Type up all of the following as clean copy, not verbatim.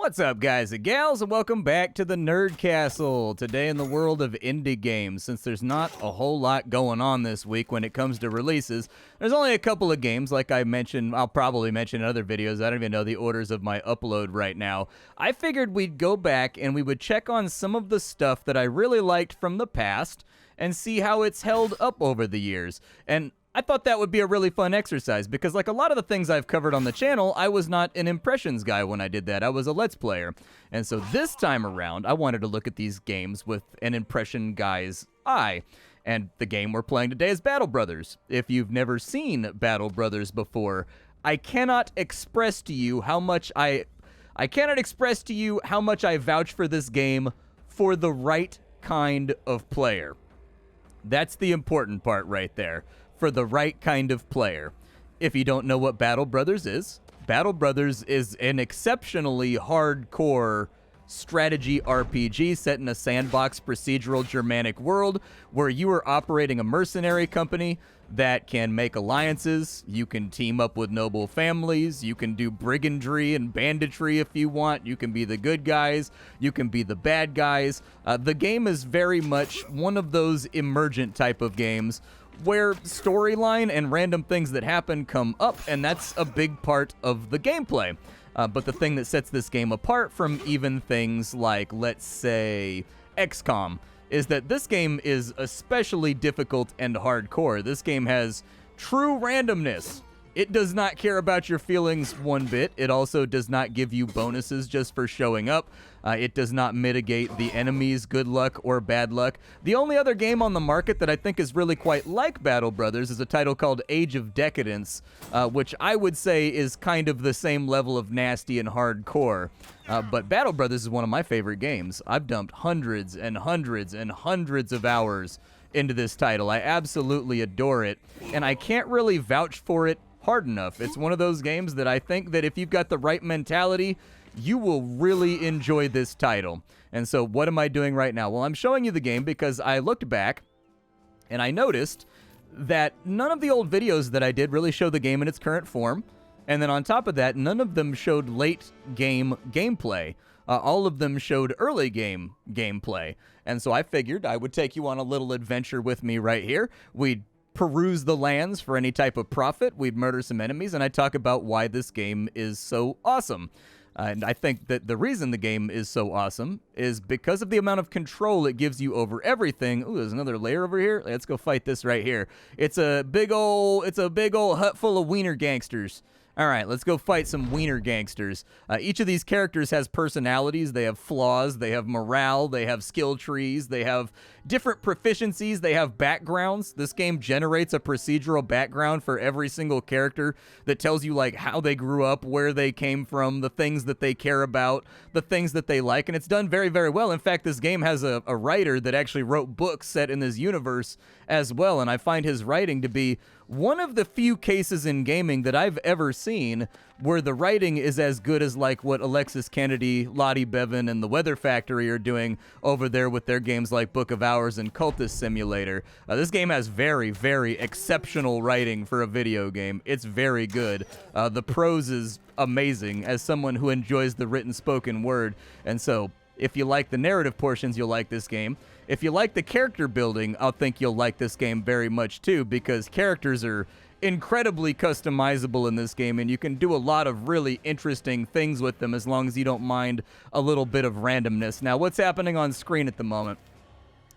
What's up, guys and gals, and welcome back to the Nerd Castle. Today in the world of indie games, since there's not a whole lot going on this week when it comes to releases, there's only a couple of games, like I mentioned, I'll probably mention in other videos, I don't even know the orders of my upload right now. I figured we'd go back and we would check on some of the stuff that I really liked from the past and see how it's held up over the years. And I thought that would be a really fun exercise because, like a lot of the things I've covered on the channel, I was not an impressions guy when I did that. I was a Let's Player. And so this time around, I wanted to look at these games with an impression guy's eye. And the game we're playing today is Battle Brothers. If you've never seen Battle Brothers before, I cannot express to you how much I vouch for this game for the right kind of player. That's the important part right there. For the right kind of player. If you don't know what Battle Brothers is an exceptionally hardcore strategy RPG set in a sandbox procedural Germanic world where you are operating a mercenary company that can make alliances, you can team up with noble families, you can do brigandry and banditry if you want, you can be the good guys, you can be the bad guys. The game is very much one of those emergent type of games where storyline and random things that happen come up, and that's a big part of the gameplay. But the thing that sets this game apart from even things like, let's say, XCOM, is that this game is especially difficult and hardcore. This game has true randomness. It does not care about your feelings one bit. It also does not give you bonuses just for showing up. It does not mitigate the enemy's good luck or bad luck. The only other game on the market that I think is really quite like Battle Brothers is a title called Age of Decadence, which I would say is kind of the same level of nasty and hardcore. But Battle Brothers is one of my favorite games. I've dumped hundreds and hundreds and hundreds of hours into this title. I absolutely adore it, and I can't really vouch for it hard enough. It's one of those games that I think that if you've got the right mentality, you will really enjoy this title. And so what am I doing right now? Well, I'm showing you the game because I looked back and I noticed that none of the old videos that I did really show the game in its current form. And then on top of that, none of them showed late game gameplay. All of them showed early game gameplay. And so I figured I would take you on a little adventure with me right here. We'd peruse the lands for any type of profit, we'd murder some enemies, and I'd talk about why this game is so awesome. And I think that the reason the game is so awesome is because of the amount of control it gives you over everything. Ooh, there's another layer over here. Let's go fight this right here. It's a big old hut full of wiener gangsters. All right, let's go fight some wiener gangsters. Each of these characters has personalities. They have flaws. They have morale. They have skill trees. They have different proficiencies. They have backgrounds. This game generates a procedural background for every single character that tells you, like, how they grew up, where they came from, the things that they care about, the things that they like, and it's done very, very well. In fact, this game has a writer that actually wrote books set in this universe as well, and I find his writing to be one of the few cases in gaming that I've ever seen where the writing is as good as like what Alexis Kennedy, Lottie Bevan, and the Weather Factory are doing over there with their games like Book of Hours and Cultist Simulator. This game has very, very exceptional writing for a video game. It's very good. The prose is amazing as someone who enjoys the written spoken word. And so if you like the narrative portions, you'll like this game. If you like the character building, I think you'll like this game very much too, because characters are incredibly customizable in this game, and you can do a lot of really interesting things with them as long as you don't mind a little bit of randomness. Now, what's happening on screen at the moment?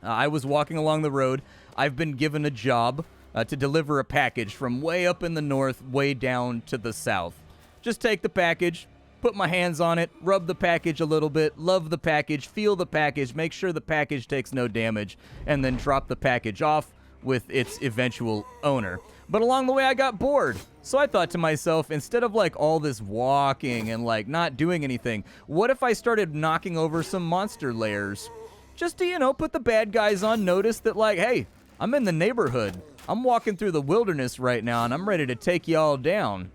I was walking along the road. I've been given a job to deliver a package from way up in the north, way down to the south. Just take the package, put my hands on it, rub the package a little bit, love the package, feel the package, make sure the package takes no damage, and then drop the package off with its eventual owner. But along the way, I got bored. So I thought to myself, instead of like all this walking and like not doing anything, what if I started knocking over some monster lairs? Just to, you know, put the bad guys on notice that like, hey, I'm in the neighborhood. I'm walking through the wilderness right now and I'm ready to take y'all down.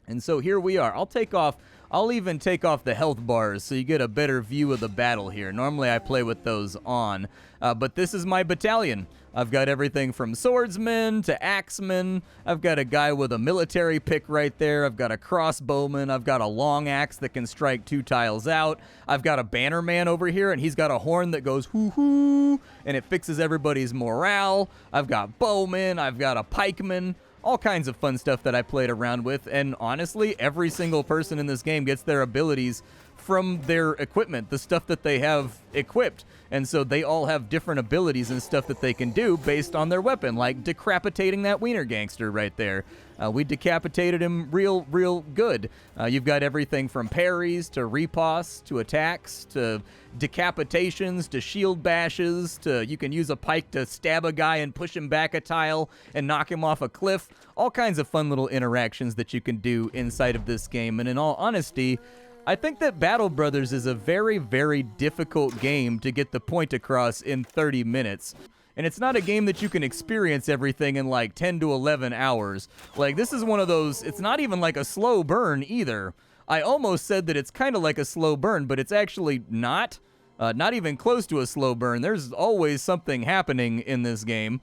And so here we are. I'll take off I'll even take off the health bars so you get a better view of the battle here. Normally I play with those on, but this is my battalion. I've got everything from swordsmen to axemen. I've got a guy with a military pick right there. I've got a crossbowman. I've got a long axe that can strike 2 tiles out. I've got a bannerman over here, and he's got a horn that goes hoo-hoo, and it fixes everybody's morale. I've got bowmen. I've got a pikeman. All kinds of fun stuff that I played around with, and honestly, every single person in this game gets their abilities from their equipment, the stuff that they have equipped. And so they all have different abilities and stuff that they can do based on their weapon, like decapitating that wiener gangster right there. We decapitated him real good. You've got everything from parries to riposts to attacks to decapitations to shield bashes to you can use a pike to stab a guy and push him back a tile and knock him off a cliff. All kinds of fun little interactions that you can do inside of this game. And in all honesty, I think that Battle Brothers is a very difficult game to get the point across in 30 minutes. And it's not a game that you can experience everything in like 10 to 11 hours. Like, this is one of those, it's not even like a slow burn either. I almost said that it's kind of like a slow burn, but it's actually not. Not even close to a slow burn. There's always something happening in this game.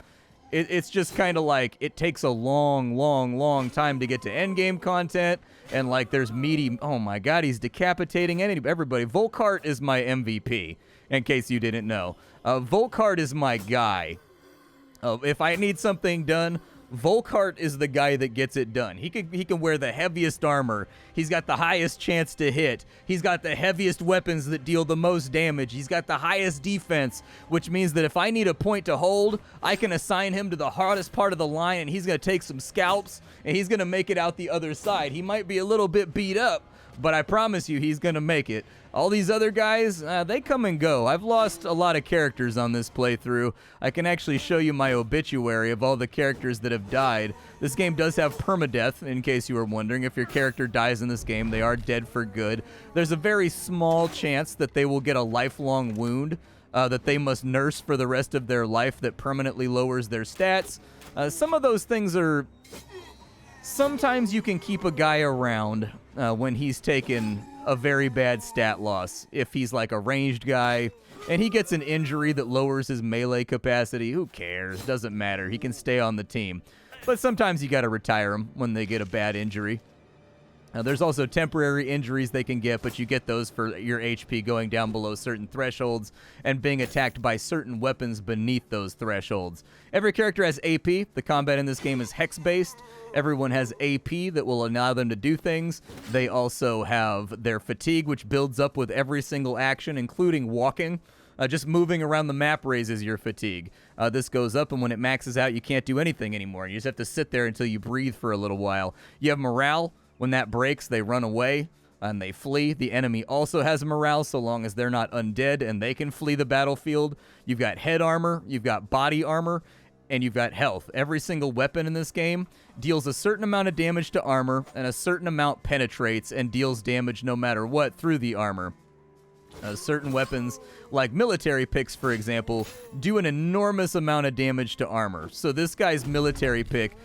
It's just kind of like it takes a long time to get to endgame content, and like there's meaty. Oh my God, he's decapitating everybody. Volkart is my MVP, in case you didn't know. Volkart is my guy. If I need something done, Volkart is the guy that gets it done. He can wear the heaviest armor. He's got the highest chance to hit. He's got the heaviest weapons that deal the most damage. He's got the highest defense, which means that if I need a point to hold, I can assign him to the hardest part of the line, and he's going to take some scalps, and he's going to make it out the other side. He might be a little bit beat up, but I promise you he's going to make it. All these other guys, they come and go. I've lost a lot of characters on this playthrough. I can actually show you my obituary of all the characters that have died. This game does have permadeath, in case you were wondering. If your character dies in this game, they are dead for good. There's a very small chance that they will get a lifelong wound that they must nurse for the rest of their life that permanently lowers their stats. Some of those things are... Sometimes you can keep a guy around when he's taken a very bad stat loss. If he's like a ranged guy and he gets an injury that lowers his melee capacity, who cares? Doesn't matter. He can stay on the team. But sometimes you got to retire them when they get a bad injury. There's also temporary injuries they can get, but you get those for your HP going down below certain thresholds and being attacked by certain weapons beneath those thresholds. Every character has AP. The combat in this game is hex-based. Everyone has AP that will allow them to do things. They also have their fatigue, which builds up with every single action, including walking. Just moving around the map raises your fatigue. This goes up, and when it maxes out, you can't do anything anymore. You just have to sit there until you breathe for a little while. You have morale. When that breaks, they run away and they flee. The enemy also has morale so long as they're not undead and they can flee the battlefield. You've got head armor, you've got body armor, and you've got health. Every single weapon in this game deals a certain amount of damage to armor, and a certain amount penetrates and deals damage no matter what through the armor. Certain weapons, like military picks, for example, do an enormous amount of damage to armor. So this guy's military pick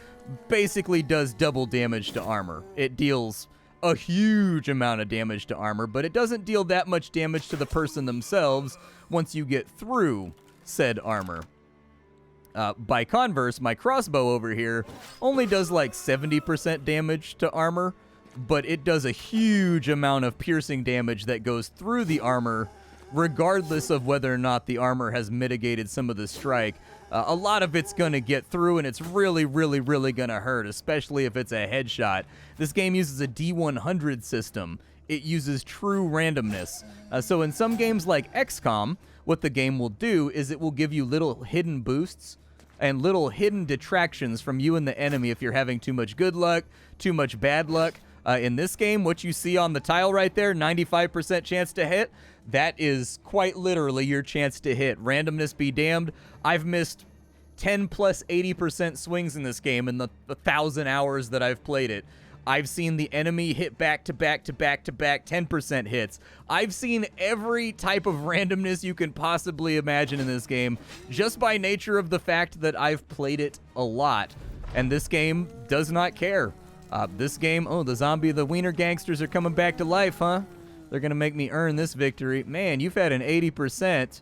basically does double damage to armor. It deals a huge amount of damage to armor, but it doesn't deal that much damage to the person themselves once you get through said armor. By converse, my crossbow over here only does like 70% damage to armor, but it does a huge amount of piercing damage that goes through the armor, regardless of whether or not the armor has mitigated some of the strike. A lot of it's going to get through, and it's really going to hurt, especially if it's a headshot. This game uses a D100 system. It uses true randomness. So in some games like XCOM, what the game will do is it will give you little hidden boosts and little hidden detractions from you and the enemy if you're having too much good luck, too much bad luck. In this game, what you see on the tile right there, 95% chance to hit, that is quite literally your chance to hit. Randomness be damned. I've missed 10 plus 80% swings in this game in the 1,000 hours that I've played it. I've seen the enemy hit back to back 10% hits. I've seen every type of randomness you can possibly imagine in this game, just by nature of the fact that I've played it a lot. And this game does not care. This game, oh, the wiener gangsters are coming back to life, huh? They're going to make me earn this victory. Man, you've had an 80%,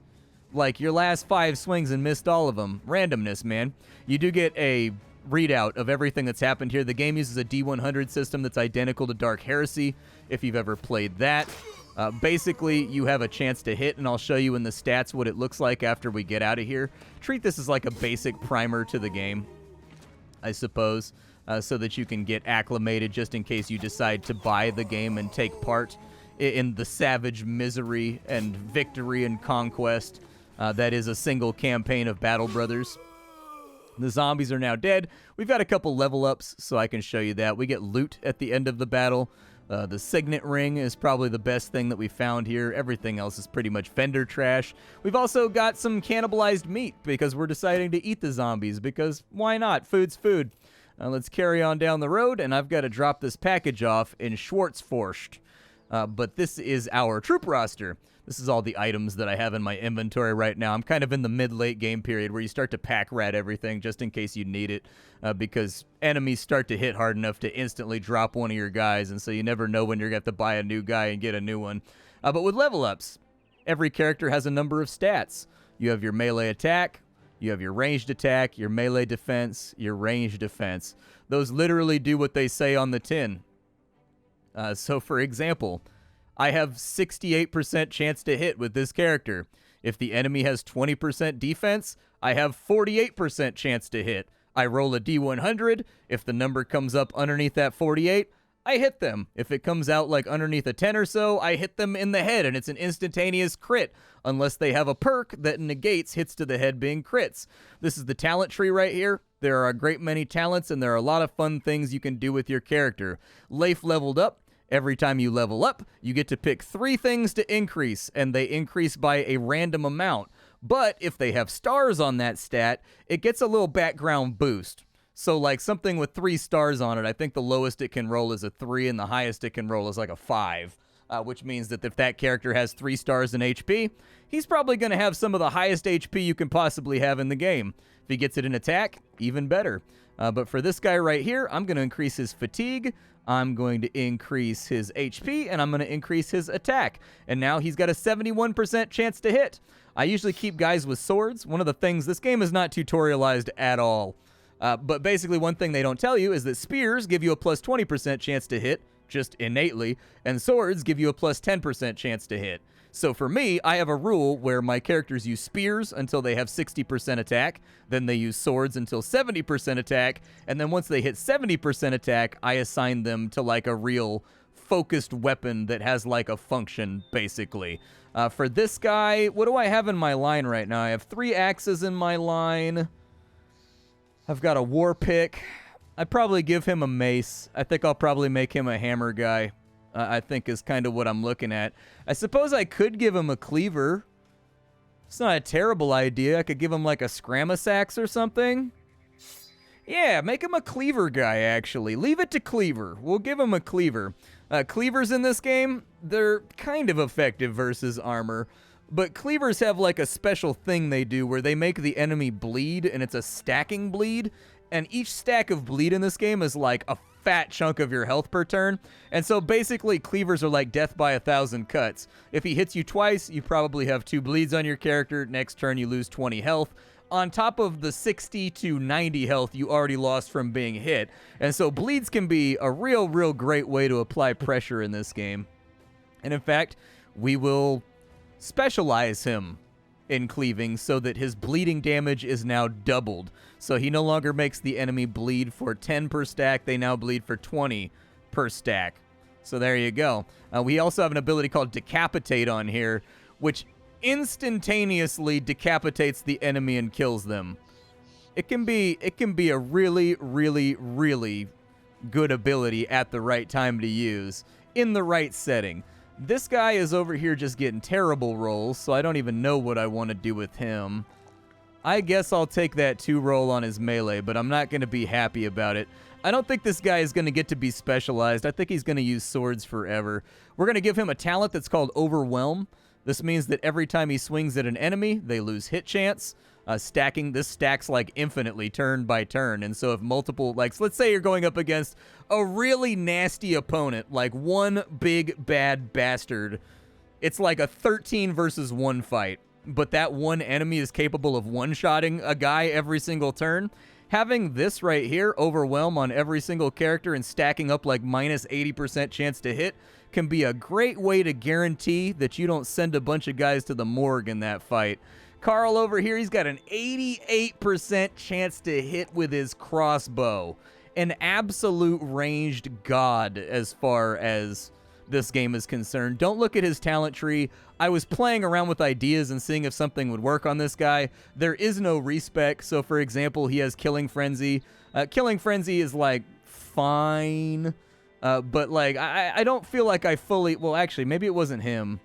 like your last 5 swings and missed all of them. Randomness, man. You do get a readout of everything that's happened here. The game uses a D100 system that's identical to Dark Heresy, if you've ever played that. Basically, you have a chance to hit, and I'll show you in the stats what it looks like after we get out of here. Treat this as like a basic primer to the game, I suppose, so that you can get acclimated just in case you decide to buy the game and take part in the savage misery and victory and conquest that is a single campaign of Battle Brothers. The zombies are now dead. We've got a couple level ups, so I can show you that. We get loot at the end of the battle. The signet ring is probably the best thing that we found here. Everything else is pretty much vendor trash. We've also got some cannibalized meat because we're deciding to eat the zombies, because why not? Food's food. Let's carry on down the road, and I've got to drop this package off in Schwarzforscht. But this is our troop roster. This is all the items that I have in my inventory right now. I'm kind of in the mid-late game period where you start to pack rat everything just in case you need it, because enemies start to hit hard enough to instantly drop one of your guys, and so you never know when you're going to have to buy a new guy and get a new one. But with level ups, every character has a number of stats. You have your melee attack, you have your ranged attack, your melee defense, your ranged defense. Those literally do what they say on the tin. So for example, I have 68% chance to hit with this character. If the enemy has 20% defense, I have 48% chance to hit. I roll a D100. If the number comes up underneath that 48, I hit them. If it comes out like underneath a 10 or so, I hit them in the head, and it's an instantaneous crit, unless they have a perk that negates hits to the head being crits. This is the talent tree right here. There are a great many talents, and there are a lot of fun things you can do with your character. Leif leveled up. Every time you level up, you get to pick 3 things to increase, and they increase by a random amount. But if they have stars on that stat, it gets a little background boost. So like something with 3 stars on it, I think the lowest it can roll is a 3, and the highest it can roll is like a 5. Which means that if that character has 3 stars in HP, he's probably going to have some of the highest HP you can possibly have in the game. If he gets it in attack, even better. But for this guy right here, I'm going to increase his fatigue, I'm going to increase his HP, and I'm going to increase his attack. And now he's got a 71% chance to hit. I usually keep guys with swords. One of the things, this game is not tutorialized at all. But basically one thing they don't tell you is that spears give you a plus 20% chance to hit, just innately, and swords give you a plus 10% chance to hit. So for me, I have a rule where my characters use spears until they have 60% attack, then they use swords until 70% attack, and then once they hit 70% attack, I assign them to like a real focused weapon that has like a function, basically. For this guy, what do I have in my line right now? I have 3 axes in my line. I've got a war pick. I'd probably give him a mace. I think I'll probably make him a hammer guy. I think is kind of what I'm looking at. I suppose I could give him a cleaver. It's not a terrible idea. I could give him like a scramasax or something. Yeah, make him a cleaver guy, actually. Leave it to cleaver. We'll give him a cleaver. Cleavers in this game, they're kind of effective versus armor. But cleavers have like a special thing they do where they make the enemy bleed, and it's a stacking bleed. And each stack of bleed in this game is like a fat chunk of your health per turn. And so basically cleavers are like death by 1,000 cuts. If he hits you twice, you probably have 2 bleeds on your character. Next turn you lose 20 health. On top of the 60 to 90 health you already lost from being hit. And so bleeds can be a real great way to apply pressure in this game. And in fact, we will specialize him in cleaving so that his bleeding damage is now doubled. So he no longer makes the enemy bleed for 10 per stack, they now bleed for 20 per stack. So there you go. We also have an ability called Decapitate on here, which instantaneously decapitates the enemy and kills them. It can be a really good ability at the right time to use, in the right setting. This guy is over here just getting terrible rolls, so I don't even know what I want to do with him. I guess I'll take that 2 roll on his melee, but I'm not going to be happy about it. I don't think this guy is going to get to be specialized. I think he's going to use swords forever. We're going to give him a talent that's called Overwhelm. This means that every time he swings at an enemy, they lose hit chance. This stacks like infinitely turn by turn, and so if multiple, like, so let's say you're going up against a really nasty opponent, like one big bad bastard, it's like a 13 versus 1 fight, but that one enemy is capable of one-shotting a guy every single turn. Having this right here, overwhelm on every single character and stacking up like minus 80% chance to hit, can be a great way to guarantee that you don't send a bunch of guys to the morgue in that fight. Carl over here, he's got an 88% chance to hit with his crossbow. An absolute ranged god as far as this game is concerned. Don't look at his talent tree. I was playing around with ideas and seeing if something would work on this guy. There is no respec, so for example, he has Killing Frenzy. Killing Frenzy is like fine, but like I don't feel like I fully, well actually maybe it wasn't him.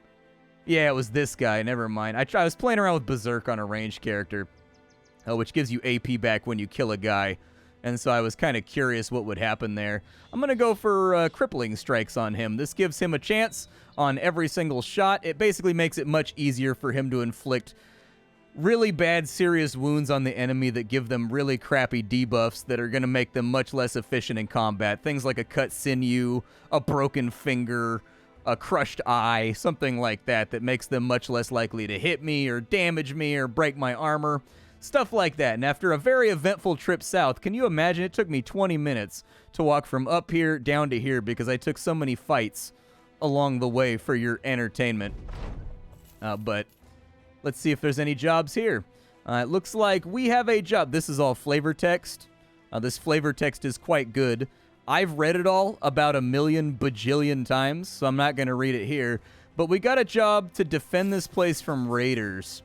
Yeah, it was this guy. Never mind. I was playing around with Berserk on a ranged character, which gives you AP back when you kill a guy. And so I was kind of curious what would happen there. I'm going to go for crippling strikes on him. This gives him a chance on every single shot. It basically makes it much easier for him to inflict really bad, serious wounds on the enemy that give them really crappy debuffs that are going to make them much less efficient in combat. Things like a cut sinew, a broken finger, a crushed eye, something like that that makes them much less likely to hit me or damage me or break my armor. Stuff like that. And after a very eventful trip south, can you imagine? It took me 20 minutes to walk from up here down to here because I took so many fights along the way for your entertainment. But let's see if there's any jobs here. It looks like we have a job. This is all flavor text. This flavor text is quite good. I've read it all about a million bajillion times, so I'm not going to read it here. But we got a job to defend this place from raiders.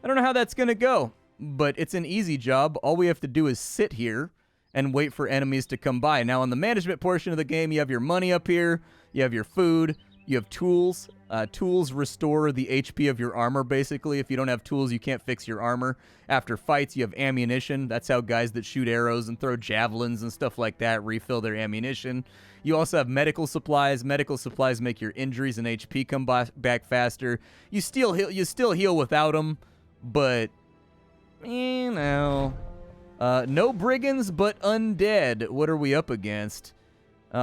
I don't know how that's going to go, but it's an easy job. All we have to do is sit here and wait for enemies to come by. Now, on the management portion of the game, you have your money up here, you have your food, you have tools. Tools restore the HP of your armor, basically. If you don't have tools, you can't fix your armor. After fights, you have ammunition. That's how guys that shoot arrows and throw javelins and stuff like that refill their ammunition. You also have medical supplies. Medical supplies make your injuries and HP come back faster. You still heal without them, but, you know. No brigands, but undead. What are we up against?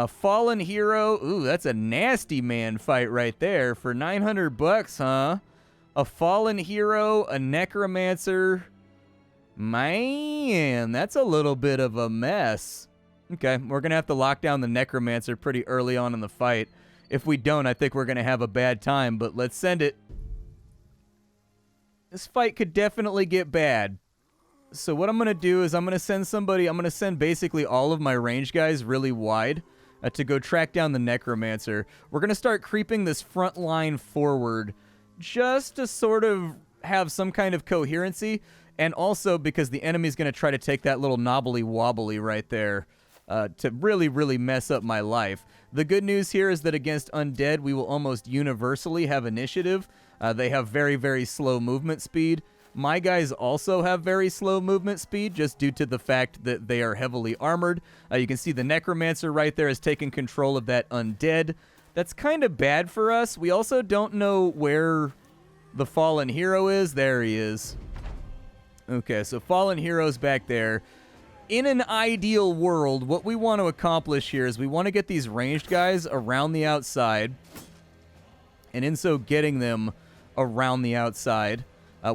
Fallen hero. Ooh, that's a nasty man fight right there for 900 bucks, huh? A fallen hero, a necromancer. Man, that's a little bit of a mess. Okay, we're going to have to lock down the necromancer pretty early on in the fight. If we don't, I think we're going to have a bad time, but let's send it. This fight could definitely get bad. So what I'm going to do is I'm going to send basically all of my range guys really wide to go track down the necromancer. We're going to start creeping this front line forward just to sort of have some kind of coherency, and also because the enemy's going to try to take that little knobbly wobbly right there to really, really mess up my life. The good news here is that against undead, we will almost universally have initiative. They have very, very slow movement speed. My guys also have very slow movement speed just due to the fact that they are heavily armored. You can see the necromancer right there has taken control of that undead. That's kind of bad for us. We also don't know where the fallen hero is. There he is. Okay, so fallen hero's back there. In an ideal world, what we want to accomplish here is we want to get these ranged guys around the outside. And in so getting them around the outside,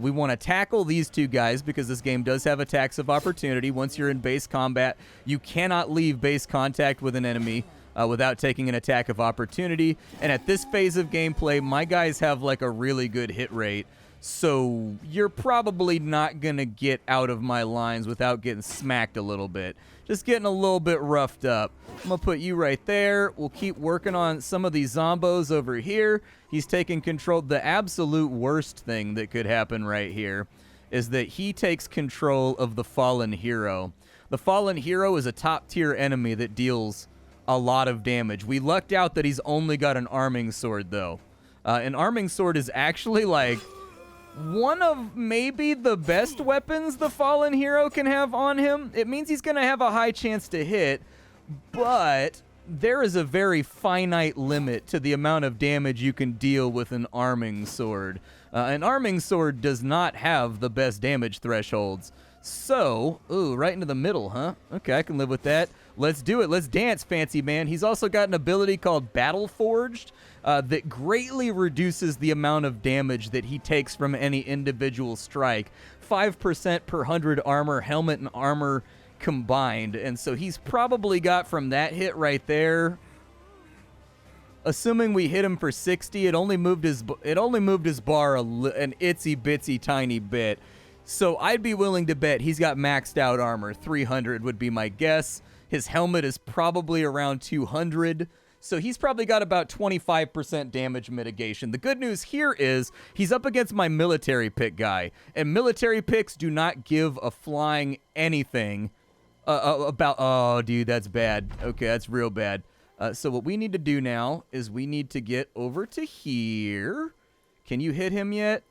we want to tackle these two guys because this game does have attacks of opportunity. Once you're in base combat, you cannot leave base contact with an enemy without taking an attack of opportunity. And at this phase of gameplay, my guys have like a really good hit rate. So you're probably not going to get out of my lines without getting smacked a little bit. Just getting a little bit roughed up. I'm going to put you right there. We'll keep working on some of these zombos over here. He's taking control. The absolute worst thing that could happen right here is that he takes control of the fallen hero. The fallen hero is a top-tier enemy that deals a lot of damage. We lucked out that he's only got an arming sword, though. An arming sword is actually like one of maybe the best weapons the fallen hero can have on him. It means he's going to have a high chance to hit, but there is a very finite limit to the amount of damage you can deal with an arming sword. An arming sword does not have the best damage thresholds. So, ooh, right into the middle, huh? Okay, I can live with that. Let's do it. Let's dance, fancy man. He's also got an ability called Battle Forged that greatly reduces the amount of damage that he takes from any individual strike. 5% per 100 armor, helmet, and armor combined. And so he's probably got from that hit right there, assuming we hit him for 60, it only moved his bar an itsy bitsy tiny bit. So I'd be willing to bet he's got maxed out armor. 300 would be my guess. His helmet is probably around 200. So he's probably got about 25% damage mitigation. The good news here is he's up against my military pick guy. And military picks do not give a flying anything about... Oh, dude, that's bad. Okay, that's real bad. So what we need to do now is we need to get over to here. Can you hit him yet?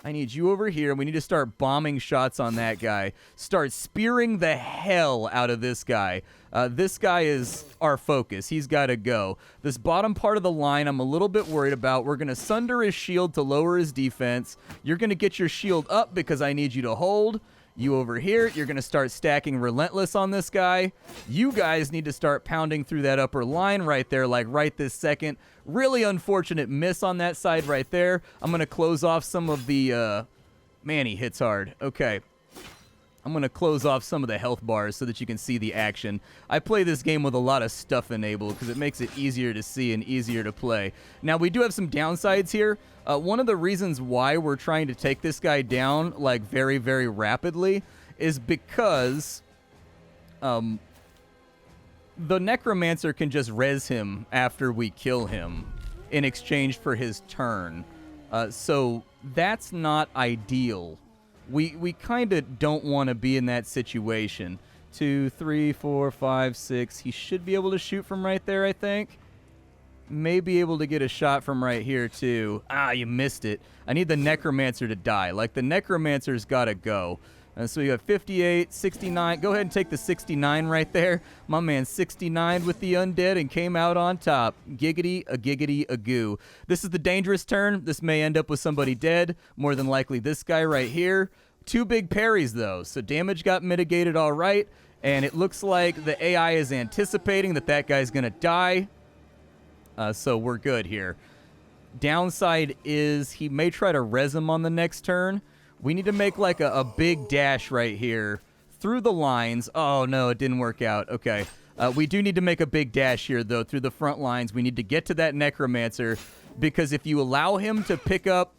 I need you over here. We need to start bombing shots on that guy. Start spearing the hell out of this guy. This guy is our focus. He's got to go. This bottom part of the line I'm a little bit worried about. We're going to sunder his shield to lower his defense. You're going to get your shield up because I need you to hold. You over here, you're going to start stacking Relentless on this guy. You guys need to start pounding through that upper line right there, like right this second. Really unfortunate miss on that side right there. I'm going to close off some of the... Man, he hits hard. Okay. I'm going to close off some of the health bars so that you can see the action. I play this game with a lot of stuff enabled because it makes it easier to see and easier to play. Now, we do have some downsides here. One of the reasons why we're trying to take this guy down like very, very rapidly is because the Necromancer can just res him after we kill him in exchange for his turn. So that's not ideal. We kind of don't want to be in that situation. 2, 3, 4, 5, 6. He should be able to shoot from right there, I think. May be able to get a shot from right here, too. Ah, you missed it. I need the Necromancer to die. Like, the Necromancer's got to go. So you have 58, 69. Go ahead and take the 69 right there. My man 69 with the undead and came out on top. Giggity, a goo. This is the dangerous turn. This may end up with somebody dead. More than likely this guy right here. 2 big parries, though. So damage got mitigated all right. And it looks like the AI is anticipating that that guy's going to die. So we're good here. Downside is he may try to res him on the next turn. We need to make like a big dash right here through the lines. Oh, no, it didn't work out. Okay. We do need to make a big dash here, though, through the front lines. We need to get to that Necromancer because if you allow him to pick up...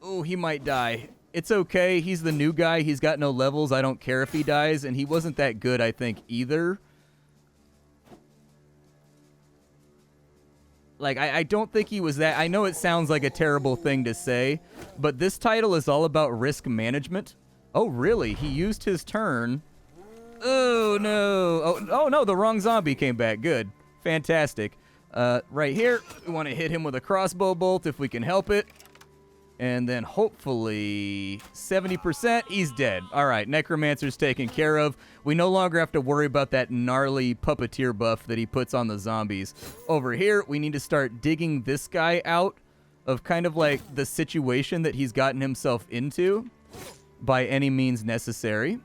Oh, he might die. It's okay. He's the new guy. He's got no levels. I don't care if he dies, and he wasn't that good, I think, either. Like, I don't think he was that... I know it sounds like a terrible thing to say, but this title is all about risk management. Oh, really? He used his turn. Oh, no. Oh, no, the wrong zombie came back. Good. Fantastic. Right here, we want to hit him with a crossbow bolt if we can help it. And then hopefully 70%, he's dead. All right, Necromancer's taken care of. We no longer have to worry about that gnarly puppeteer buff that he puts on the zombies. Over here, we need to start digging this guy out of kind of like the situation that he's gotten himself into by any means necessary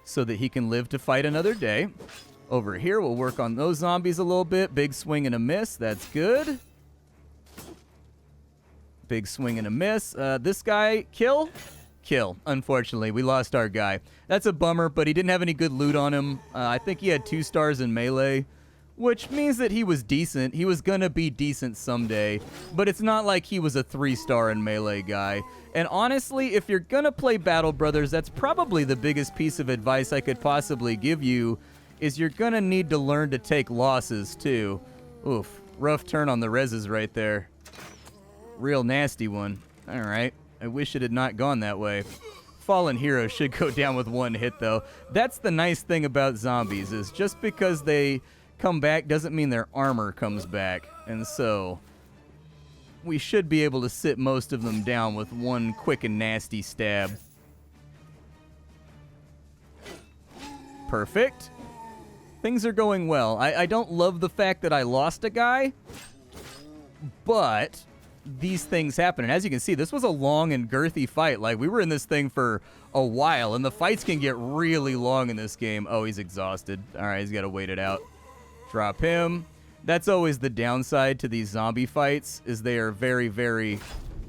so that he can live to fight another day. Over here, we'll work on those zombies a little bit. Big swing and a miss. That's good. Big swing and a miss. This guy, kill? Kill. Unfortunately, we lost our guy. That's a bummer, but he didn't have any good loot on him. I think he had 2 stars in melee, which means that he was decent. He was going to be decent someday, but it's not like he was a 3-star in melee guy. And honestly, if you're going to play Battle Brothers, that's probably the biggest piece of advice I could possibly give you, is you're going to need to learn to take losses, too. Oof. Rough turn on the reses right there. Real nasty one. All right. I wish it had not gone that way. Fallen hero should go down with 1 hit, though. That's the nice thing about zombies, is just because they come back doesn't mean their armor comes back. And so we should be able to sit most of them down with 1 quick and nasty stab. Perfect. Things are going well. I don't love the fact that I lost a guy, but these things happen. And as you can see, this was a long and girthy fight. Like, we were in this thing for a while, and the fights can get really long in this game. Oh, he's exhausted. All right, he's got to wait it out. Drop him. That's always the downside to these zombie fights, is they are very, very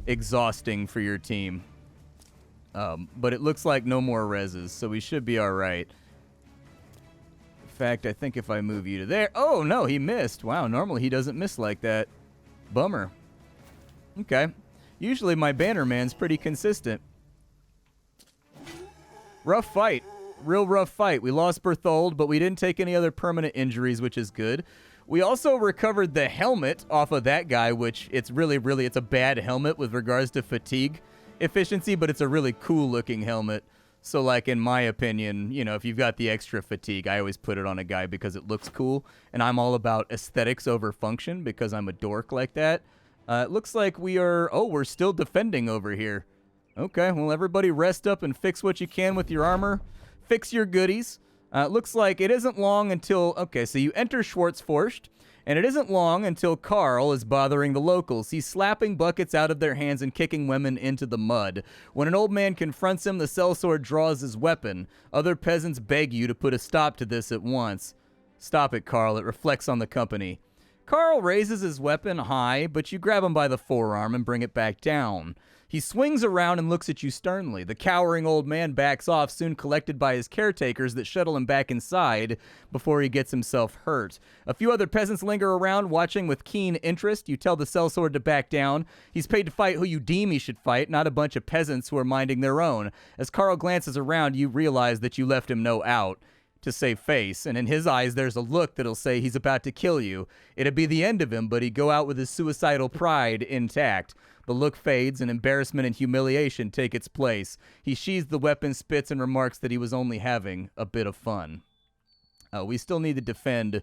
exhausting for your team. But it looks like no more reses, so we should be all right. In fact, I think if I move you to there... Oh, no, he missed. Wow, normally he doesn't miss like that. Bummer. Okay. Usually my banner man's pretty consistent. Rough fight. Real rough fight. We lost Berthold, but we didn't take any other permanent injuries, which is good. We also recovered the helmet off of that guy, which it's it's a bad helmet with regards to fatigue efficiency, but it's a really cool looking helmet. So, like, in my opinion, you know, if you've got the extra fatigue, I always put it on a guy because it looks cool. And I'm all about aesthetics over function because I'm a dork like that. It looks like we are... Oh, we're still defending over here. Okay, well, everybody rest up and fix what you can with your armor. Fix your goodies. It looks like it isn't long until... Okay, so you enter Schwarzforst, and it isn't long until Carl is bothering the locals. He's slapping buckets out of their hands and kicking women into the mud. When an old man confronts him, the sellsword draws his weapon. Other peasants beg you to put a stop to this at once. Stop it, Carl. It reflects on the company. Carl raises his weapon high, but you grab him by the forearm and bring it back down. He swings around and looks at you sternly. The cowering old man backs off, soon collected by his caretakers that shuttle him back inside before he gets himself hurt. A few other peasants linger around, watching with keen interest. You tell the sellsword to back down. He's paid to fight who you deem he should fight, not a bunch of peasants who are minding their own. As Carl glances around, you realize that you left him no out to save face, and in his eyes there's a look that'll say he's about to kill you. It'd be the end of him, but he'd go out with his suicidal pride intact. The look fades, and embarrassment and humiliation take its place. He sheathes the weapon, spits, and remarks that he was only having a bit of fun. We still need to defend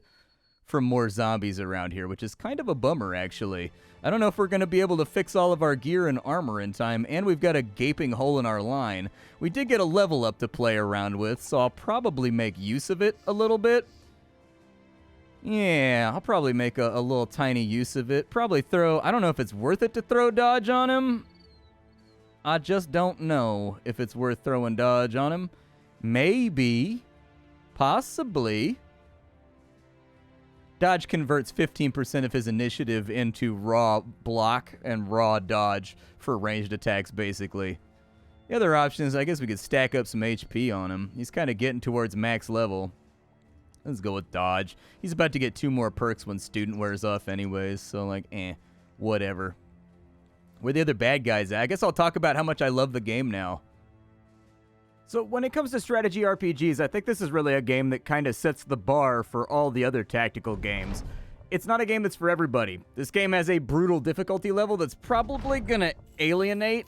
from more zombies around here, which is kind of a bummer, actually. I don't know if we're going to be able to fix all of our gear and armor in time, and we've got a gaping hole in our line. We did get a level up to play around with, so I'll probably make use of it a little bit. Yeah, I'll probably make a little tiny use of it. Probably throw... I don't know if it's worth it to throw dodge on him. I just don't know if it's worth throwing dodge on him. Maybe. Possibly. Dodge converts 15% of his initiative into raw block and raw dodge for ranged attacks, basically. The other option is, I guess we could stack up some HP on him. He's kind of getting towards max level. Let's go with dodge. He's about to get 2 more perks when student wears off anyways, so like, whatever. Where the other bad guys at? I guess I'll talk about how much I love the game now. So when it comes to strategy RPGs, I think this is really a game that kind of sets the bar for all the other tactical games. It's not a game that's for everybody. This game has a brutal difficulty level that's probably going to alienate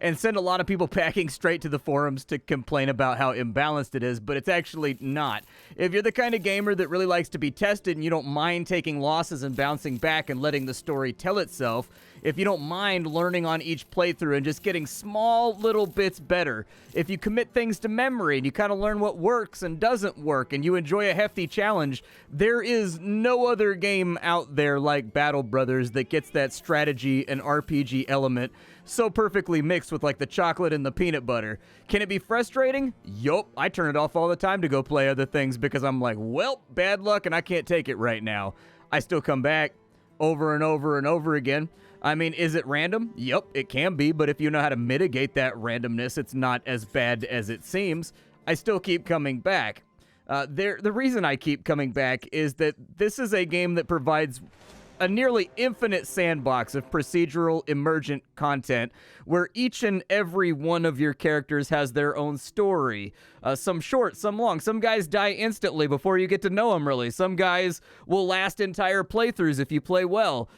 and send a lot of people packing straight to the forums to complain about how imbalanced it is, but it's actually not. If you're the kind of gamer that really likes to be tested and you don't mind taking losses and bouncing back and letting the story tell itself, if you don't mind learning on each playthrough and just getting small little bits better, if you commit things to memory and you kind of learn what works and doesn't work and you enjoy a hefty challenge, there is no other game out there like Battle Brothers that gets that strategy and RPG element so perfectly mixed with like the chocolate and the peanut butter. Can it be frustrating? Yup. I turn it off all the time to go play other things because I'm like, well, bad luck and I can't take it right now. I still come back over and over and over again. I mean, is it random? Yup, it can be, but if you know how to mitigate that randomness, it's not as bad as it seems. I still keep coming back. The reason I keep coming back is that this is a game that provides a nearly infinite sandbox of procedural emergent content where each and every one of your characters has their own story. Some short, some long. Some guys die instantly before you get to know them, really. Some guys will last entire playthroughs if you play well.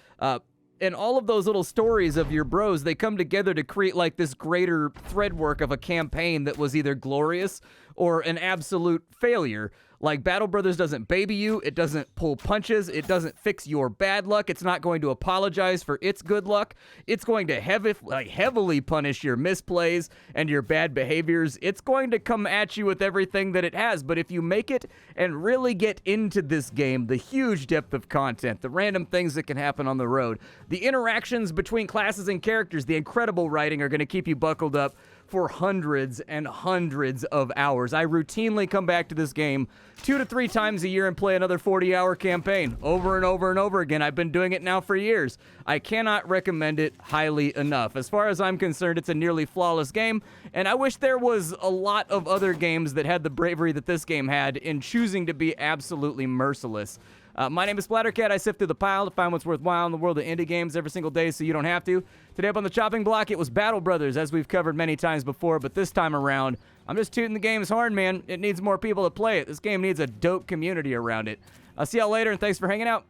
And all of those little stories of your bros, they come together to create like this greater thread work of a campaign that was either glorious or an absolute failure. Like, Battle Brothers doesn't baby you, it doesn't pull punches, it doesn't fix your bad luck, it's not going to apologize for its good luck, it's going to heavily punish your misplays and your bad behaviors. It's going to come at you with everything that it has, but if you make it and really get into this game, the huge depth of content, the random things that can happen on the road, the interactions between classes and characters, the incredible writing are going to keep you buckled up for hundreds and hundreds of hours. I routinely come back to this game 2 to 3 times a year and play another 40-hour campaign over and over and over again. I've been doing it now for years. I cannot recommend it highly enough. As far as I'm concerned, it's a nearly flawless game, and I wish there was a lot of other games that had the bravery that this game had in choosing to be absolutely merciless. My name is Splattercat. I sift through the pile to find what's worthwhile in the world of indie games every single day so you don't have to. Today up on the chopping block, it was Battle Brothers, as we've covered many times before, but this time around, I'm just tooting the game's horn, man. It needs more people to play it. This game needs a dope community around it. I'll see y'all later, and thanks for hanging out.